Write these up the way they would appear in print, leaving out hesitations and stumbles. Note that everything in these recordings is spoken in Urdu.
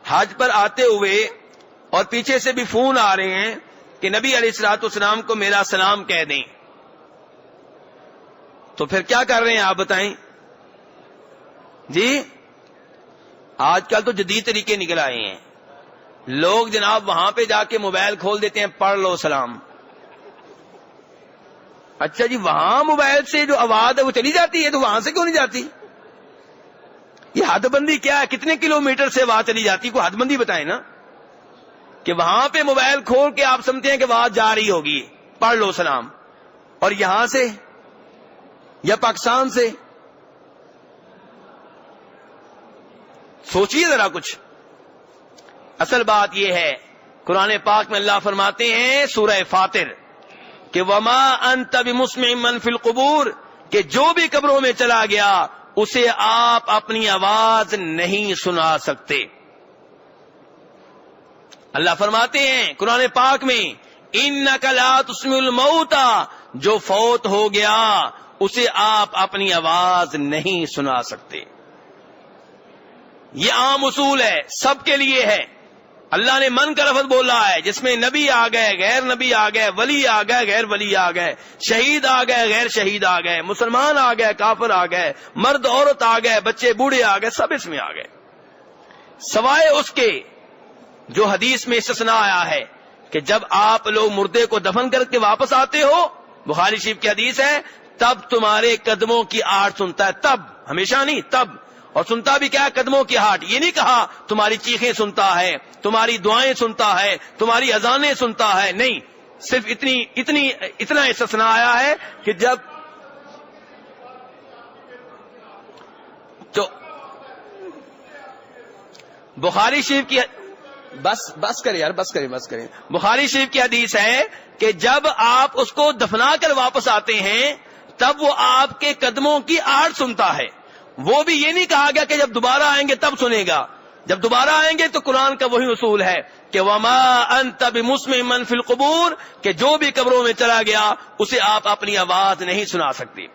حج پر آتے ہوئے اور پیچھے سے بھی فون آ رہے ہیں کہ نبی علیہ الصلوۃ والسلام کو میرا سلام کہہ دیں، تو پھر کیا کر رہے ہیں آپ بتائیں جی؟ آج کل تو جدید طریقے نکل آئے ہیں، لوگ جناب وہاں پہ جا کے موبائل کھول دیتے ہیں، پڑھ لو سلام۔ اچھا جی، وہاں موبائل سے جو آواز ہے وہ چلی جاتی ہے، تو وہاں سے کیوں نہیں جاتی؟ یہ حد بندی کیا ہے؟ کتنے کلومیٹر سے آواز چلی جاتی؟ کوئی حد بندی بتائیں نا، کہ وہاں پہ موبائل کھول کے آپ سمجھتے ہیں کہ آواز جا رہی ہوگی، پڑھ لو سلام، اور یہاں سے یا پاکستان سے؟ سوچیے ذرا کچھ۔ اصل بات یہ ہے، قرآن پاک میں اللہ فرماتے ہیں سورہ فاطر کہ وما انت بمسمع من فی القبور، کہ جو بھی قبروں میں چلا گیا اسے آپ اپنی آواز نہیں سنا سکتے۔ اللہ فرماتے ہیں قرآن پاک میں انک لا تسمع الموتى، جو فوت ہو گیا اسے آپ اپنی آواز نہیں سنا سکتے۔ یہ عام اصول ہے، سب کے لیے ہے۔ اللہ نے من کا لفظ بولا ہے جس میں نبی آ گئے، غیر نبی آ گئے، ولی آ گئے، غیر ولی آ گئے، شہید آ گئے، غیر شہید آ گئے، مسلمان آ گئے، کافر آ گئے، مرد عورت آ گئے، بچے بوڑھے آ گئے، سب اس میں آ گئے، سوائے اس کے جو حدیث میں استثناء آیا ہے کہ جب آپ لوگ مردے کو دفن کر کے واپس آتے ہو، بخاری شریف کی حدیث ہے، تب تمہارے قدموں کی آہٹ سنتا ہے، تب، ہمیشہ نہیں، تب۔ اور سنتا بھی کیا ہے؟ قدموں کی آہٹ۔ یہ نہیں کہا تمہاری چیخیں سنتا ہے، تمہاری دعائیں سنتا ہے، تمہاری اذانیں سنتا ہے، نہیں، صرف اتنا استثناء آیا ہے کہ جب جو بخاری شریف کی بس کریں یار، بس کریں۔ بخاری شریف کی حدیث ہے کہ جب آپ اس کو دفنا کر واپس آتے ہیں تب وہ آپ کے قدموں کی آہٹ سنتا ہے۔ وہ بھی یہ نہیں کہا گیا کہ جب دوبارہ آئیں گے تب سنے گا، جب دوبارہ آئیں گے تو قرآن کا وہی اصول ہے کہ وما انت بمسمع من فی القبور، کہ جو بھی قبروں میں چلا گیا اسے آپ اپنی آواز نہیں سنا سکتے۔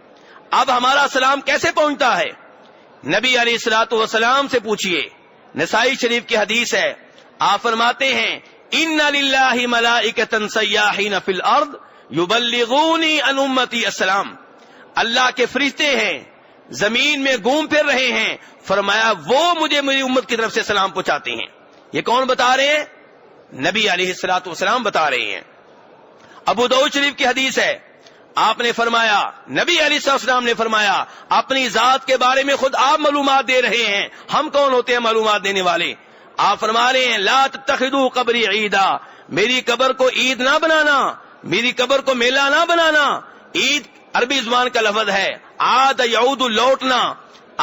اب ہمارا سلام کیسے پہنچتا ہے؟ نبی علیہ الصلوۃ والسلام سے پوچھئے، نسائی شریف کی حدیث ہے، آپ فرماتے ہیں ان للہ ملائکۃ سیاحین فی الارض یبلغونی عن امتی السلام، اللہ کے فرشتے ہیں زمین میں گھوم پھر رہے ہیں، فرمایا وہ مجھے میری امت کی طرف سے سلام پہنچاتے ہیں۔ یہ کون بتا رہے ہیں؟ نبی علیہ الصلوۃ والسلام بتا رہے ہیں۔ ابو داؤد شریف کی حدیث ہے، آپ نے فرمایا، نبی علیہ الصلوۃ والسلام نے فرمایا، اپنی ذات کے بارے میں خود آپ معلومات دے رہے ہیں، ہم کون ہوتے ہیں معلومات دینے والے؟ آپ فرما رہے ہیں لا تتخذوا قبری عیدا، میری قبر کو عید نہ بنانا، میری قبر کو میلہ نہ بنانا۔ عید عربی زبان کا لفظ ہے، عاد یعود، لوٹنا،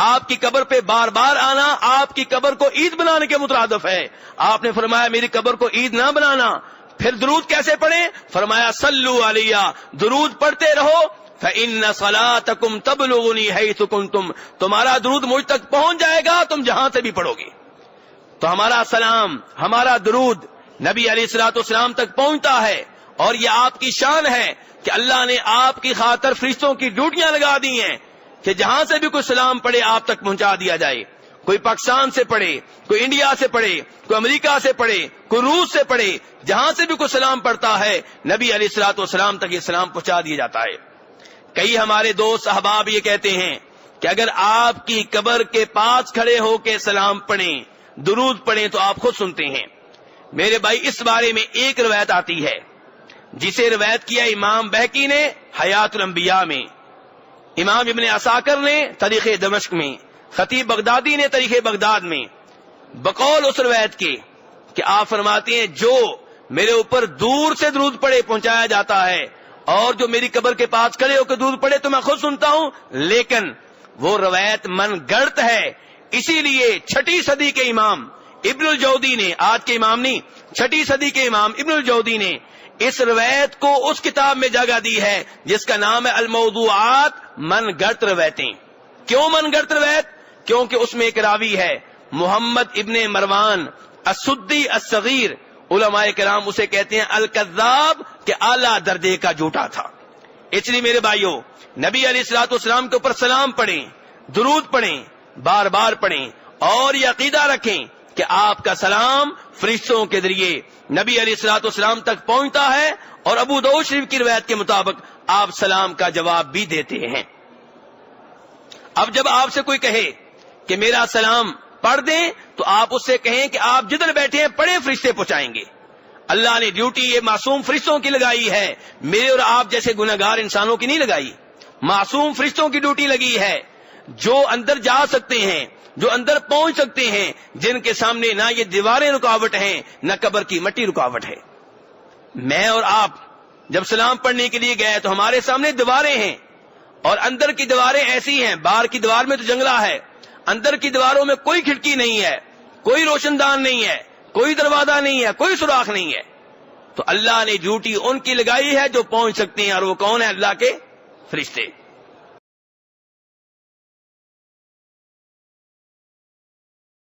آپ کی قبر پہ بار بار آنا آپ کی قبر کو عید بنانے کے مترادف ہے۔ آپ نے فرمایا میری قبر کو عید نہ بنانا۔ پھر درود کیسے پڑھیں؟ فرمایا صلو علیہ، درود پڑھتے رہو، فإن صلاتکم تبلغنی حیث کنتم، تمہارا درود مجھ تک پہنچ جائے گا تم جہاں سے بھی پڑھو گے۔ تو ہمارا سلام، ہمارا درود نبی علیہ الصلوۃ والسلام تک پہنچتا ہے، اور یہ آپ کی شان ہے کہ اللہ نے آپ کی خاطر فرشتوں کی ڈیوٹیاں لگا دی ہیں کہ جہاں سے بھی کوئی سلام پڑھے آپ تک پہنچا دیا جائے۔ کوئی پاکستان سے پڑھے، کوئی انڈیا سے پڑھے، کوئی امریکہ سے پڑھے، کوئی روس سے پڑھے، جہاں سے بھی کوئی سلام پڑھتا ہے نبی علیہ الصلوۃ والسلام تک یہ سلام پہنچا دیا جاتا ہے۔ کئی ہمارے دوست احباب یہ کہتے ہیں کہ اگر آپ کی قبر کے پاس کھڑے ہو کے سلام پڑھیں، درود پڑھیں تو آپ خود سنتے ہیں۔ میرے بھائی اس بارے میں ایک روایت آتی ہے جسے روایت کیا امام بہقی نے حیات الانبیاء میں، امام ابن عساکر نے تاریخ دمشق میں، خطیب بغدادی نے تاریخ بغداد میں، بقول اس روایت کے کہ آپ فرماتے ہیں جو میرے اوپر دور سے درود پڑھے پہنچایا جاتا ہے، اور جو میری قبر کے پاس کھڑے ہو کے درود پڑھے تو میں خود سنتا ہوں، لیکن وہ روایت من گڑت ہے۔ اسی لیے 6 صدی کے امام ابن الجودی نے، آج کے امام نہیں، 6 صدی کے امام ابن الجودی نے اس روایت کو اس کتاب میں جگہ دی ہے جس کا نام ہے الموضوعات، من گڑت روایتیں۔ کیوں من گڑت روایت؟ کیونکہ اس میں ایک راوی ہے محمد ابن مروان السدی الصغیر، علماء کرام اسے کہتے ہیں الکذاب، کہ اعلیٰ درجے کا جھوٹا تھا۔ اس لیے میرے بھائیوں نبی علیہ الصلوۃ والسلام کے اوپر سلام پڑھیں، درود پڑھیں، بار بار پڑھیں، اور یہ عقیدہ رکھیں کہ آپ کا سلام فرشتوں کے ذریعے نبی علیہ الصلوۃ والسلام تک پہنچتا ہے، اور ابو داؤد شریف کی روایت کے مطابق آپ سلام کا جواب بھی دیتے ہیں۔ اب جب آپ سے کوئی کہے کہ میرا سلام پڑھ دیں، تو آپ اس سے کہیں کہ آپ جدھر بیٹھے ہیں پڑھیں، فرشتے پہنچائیں گے۔ اللہ نے ڈیوٹی یہ معصوم فرشتوں کی لگائی ہے، میرے اور آپ جیسے گنہگار انسانوں کی نہیں لگائی، معصوم فرشتوں کی ڈیوٹی لگی ہے، جو اندر جا سکتے ہیں، جو اندر پہنچ سکتے ہیں، جن کے سامنے نہ یہ دیواریں رکاوٹ ہیں، نہ قبر کی مٹی رکاوٹ ہے۔ میں اور آپ جب سلام پڑھنے کے لیے گئے تو ہمارے سامنے دیواریں ہیں، اور اندر کی دیواریں ایسی ہیں، باہر کی دیوار میں تو جنگلہ ہے، اندر کی دیواروں میں کوئی کھڑکی نہیں ہے، کوئی روشن دان نہیں ہے، کوئی دروازہ نہیں ہے، کوئی سوراخ نہیں ہے۔ تو اللہ نے ڈیوٹی ان کی لگائی ہے جو پہنچ سکتے ہیں، اور وہ کون ہے؟ اللہ کے فرشتے۔